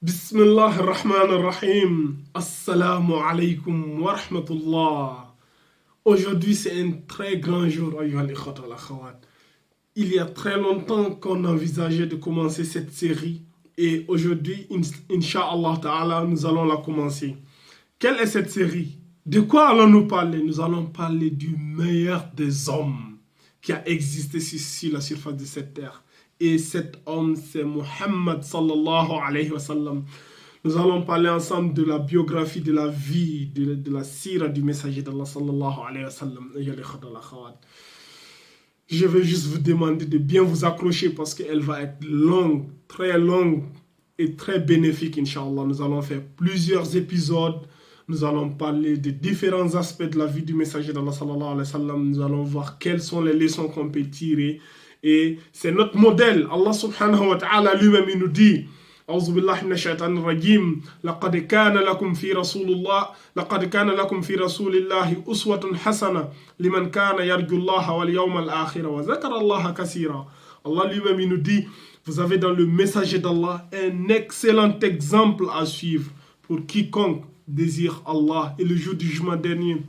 Bismillah ar-Rahman ar-Rahim. Assalamu alaikum wa rahmatullah. Aujourd'hui, c'est un très grand jour, ayyuhal ikhwat wal akhawat. Il y a très longtemps qu'on envisageait de commencer cette série et aujourd'hui, Inch'Allah Ta'ala, nous allons la commencer. Quelle est cette série? De quoi allons-nous parler? Nous allons parler du meilleur des hommes qui a existé sur la surface de cette terre. Et cet homme, c'est Muhammad sallallahu alayhi wa sallam. Nous allons parler ensemble de la biographie, de la vie, de la sira du messager d'Allah sallallahu alayhi wa sallam. Je vais juste vous demander de bien vous accrocher parce qu'elle va être longue et très bénéfique, Inch'Allah. Nous allons faire plusieurs épisodes. Nous allons parler de différents aspects de la vie du messager d'Allah sallallahu alayhi wa sallam. Nous allons voir quelles sont les leçons qu'on peut tirer. Et c'est notre modèle. Allah subhanahu wa ta'ala lui-même il nous dit أعوذ بالله من الشيطان الرجيم لقد كان لكم في رسول الله أسوة حسنة لمن كان يرجو الله واليوم الآخر وذكر الله كثيرا. Allah lui-même il nous dit vous avez dans le messager d'Allah un excellent exemple à suivre pour quiconque désire Allah et le jour du jugement dernier.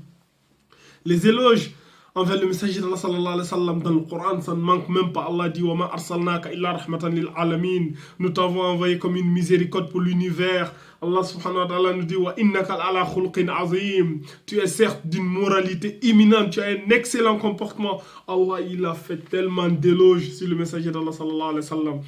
Les éloges envers le messager d'Allah sallallahu alayhi wa sallam dans le Coran, ça ne manque même pas. Allah dit wa ma arsalnaka illa rahmatan lil alamin. Nous t'avons envoyé comme une miséricorde pour l'univers. Allah subhanahu wa ta'ala nous dit wa innaka ala khulqin azim. Tu es certes d'une moralité imminente, tu as un excellent comportement. Allah il a fait tellement d'éloges sur le messager d'Allah sallallahu alayhi wa sallam.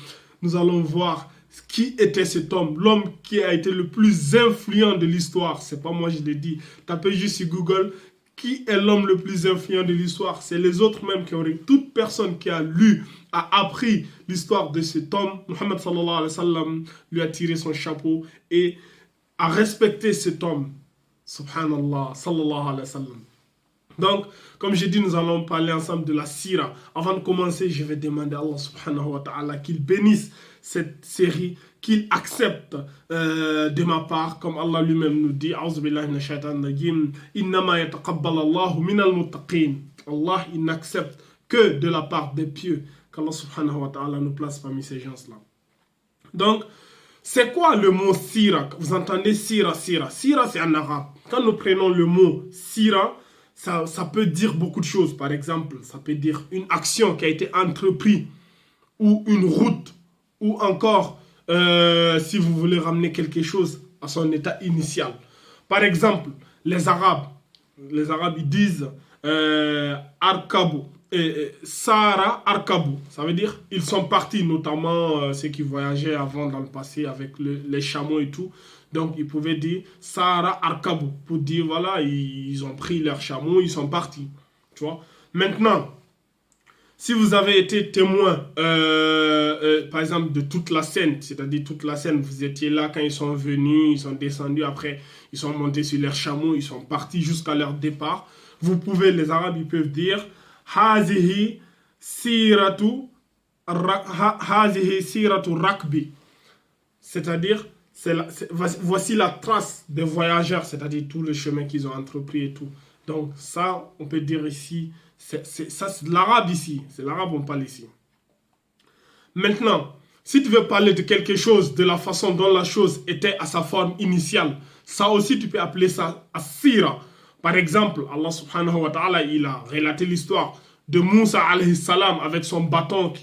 Nous allons voir qui était cet homme, l'homme qui a été le plus influent de l'histoire. C'est pas moi je l'ai dit. Tapez juste sur Google. Qui est l'homme le plus influent de l'histoire? C'est les autres même qui auraient. Toute personne qui a lu, a appris l'histoire de cet homme, Muhammad sallallahu alayhi wa sallam, lui a tiré son chapeau et a respecté cet homme. Subhanallah, sallallahu alayhi wa sallam. Donc, comme j'ai dit, nous allons parler ensemble de la sira. Avant de commencer, je vais demander à Allah subhanahu wa ta'ala qu'il bénisse cette série, qu'il accepte de ma part, comme Allah lui-même nous dit, A'udhu billahi minash shaitanir rajim, Innama yataqabbal Allahu minal muttaqin. Allah, il n'accepte que de la part des pieux, qu'Allah subhanahu wa ta'ala nous place parmi ces gens-là. Donc, c'est quoi le mot sira? Vous entendez sira? Sira, c'est en arabe. Quand nous prenons le mot sira, ça peut dire beaucoup de choses. Par exemple, ça peut dire une action qui a été entreprise ou une route ou encore si vous voulez ramener quelque chose à son état initial. Par exemple, les Arabes ils disent Arkabu, Sahara Arkabu. Ça veut dire ils sont partis, notamment ceux qui voyageaient avant dans le passé avec les chameaux et tout. Donc, ils pouvaient dire Sahara Arkabu pour dire, voilà, ils ont pris leurs chameaux, ils sont partis. Tu vois? Maintenant, si vous avez été témoin, par exemple, de toute la scène, c'est-à-dire toute la scène, vous étiez là quand ils sont venus, ils sont descendus, après, ils sont montés sur leurs chameaux, ils sont partis jusqu'à leur départ. Vous pouvez, les Arabes, ils peuvent dire Hazihi siratu rakbi. C'est-à-dire, voici la trace des voyageurs, c'est-à-dire tout le chemin qu'ils ont entrepris et tout. Donc ça, on peut dire ici, c'est l'arabe ici, c'est l'arabe on parle ici. Maintenant, si tu veux parler de quelque chose, de la façon dont la chose était à sa forme initiale, ça aussi tu peux appeler ça as-sira. Par exemple, Allah subhanahu wa ta'ala, il a relaté l'histoire de Moussa alayhi salam avec son bâton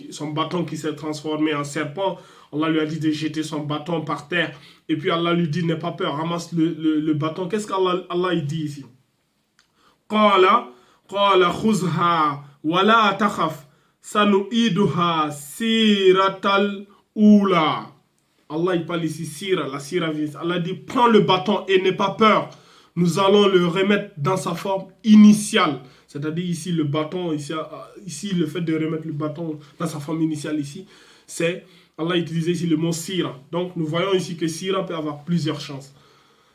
qui s'est transformé en serpent. Allah lui a dit de jeter son bâton par terre. Et puis Allah lui dit, n'aie pas peur, ramasse le bâton. Qu'est-ce qu'Allah il dit ici? Qala khuzha wa la takhaf sanu'iduha siratal ula. Allah il parle ici sira, la sira vient. Allah dit, prends le bâton et n'aie pas peur. Nous allons le remettre dans sa forme initiale. C'est-à-dire ici le bâton, ici le fait de remettre le bâton dans sa forme initiale ici, c'est Allah utilisait ici le mot sira. Donc nous voyons ici que sira peut avoir plusieurs chances.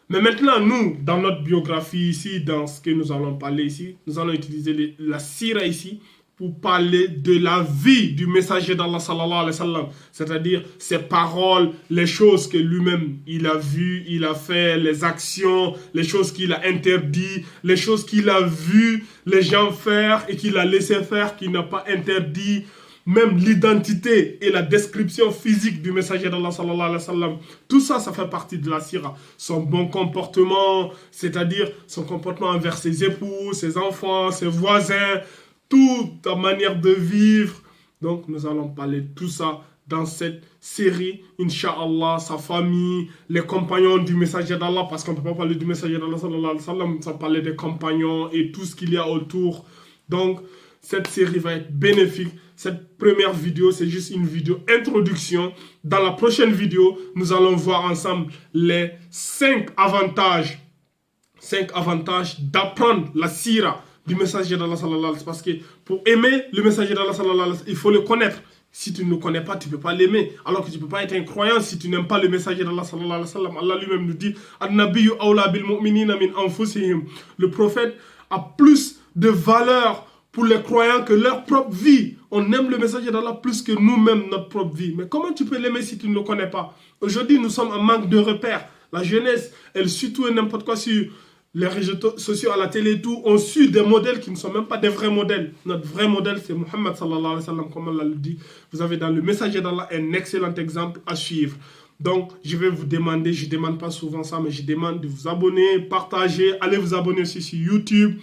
Mais maintenant nous, dans notre biographie ici, dans ce que nous allons parler ici, nous allons utiliser la sira ici pour parler de la vie du messager d'Allah sallallahu alayhi wa sallam. C'est-à-dire ses paroles, les choses que lui-même il a vues, il a fait, les actions, les choses qu'il a interdites, les choses qu'il a vues les gens faire et qu'il a laissé faire, qu'il n'a pas interdit. même l'identité et la description physique du messager d'Allah sallallahu alayhi wa sallam. Tout ça, ça fait partie de la sira. Son bon comportement, c'est-à-dire son comportement envers ses époux, ses enfants, ses voisins, toute ta manière de vivre. Donc, nous allons parler de tout ça dans cette série, Inch'Allah, sa famille, les compagnons du messager d'Allah, parce qu'on ne peut pas parler du messager d'Allah sallallahu alayhi wa sallam sans parler des compagnons et tout ce qu'il y a autour. Donc, cette série va être bénéfique. Cette première vidéo, c'est juste une vidéo introduction. Dans la prochaine vidéo, nous allons voir ensemble les 5 avantages d'apprendre la sira du messager d'Allah sallallahu alayhi wa sallam. Parce que pour aimer le messager d'Allah sallallahu alayhi wa sallam, il faut le connaître. Si tu ne le connais pas, tu ne peux pas l'aimer. Alors que tu ne peux pas être un croyant si tu n'aimes pas le messager d'Allah sallallahu alayhi wa sallam. Allah lui-même nous dit An-nabiyyu awla bil mu'minina min anfusihim. Le prophète a plus de valeur pour les croyants que leur propre vie. On aime le messager d'Allah plus que nous-mêmes, notre propre vie. Mais comment tu peux l'aimer si tu ne le connais pas? Aujourd'hui, nous sommes en manque de repères. La jeunesse, elle suit tout et n'importe quoi sur les réseaux sociaux, à la télé et tout. On suit des modèles qui ne sont même pas des vrais modèles. Notre vrai modèle, c'est Muhammad sallallahu alayhi wa sallam, comme Allah le dit. Vous avez dans le messager d'Allah un excellent exemple à suivre. Donc, je vais vous demander, je ne demande pas souvent ça, mais je demande de vous abonner, partager. Allez vous abonner aussi sur YouTube.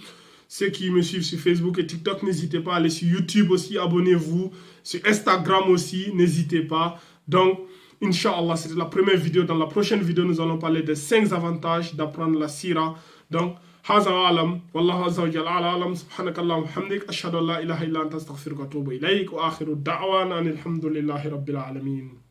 Ceux qui me suivent sur Facebook et TikTok, n'hésitez pas à aller sur YouTube aussi, abonnez-vous. Sur Instagram aussi, n'hésitez pas. Donc, Inch'Allah, c'était la première vidéo. Dans la prochaine vidéo, nous allons parler des 5 avantages d'apprendre la sira. Donc, هذا أعلم والله عز وجل أعلم سبحانك اللهم وبحمدك أشهد أن لا إله إلا أنت أستغفرك وأتوب إليك وآخر الدعوانا أن الحمد لله رب العالمين.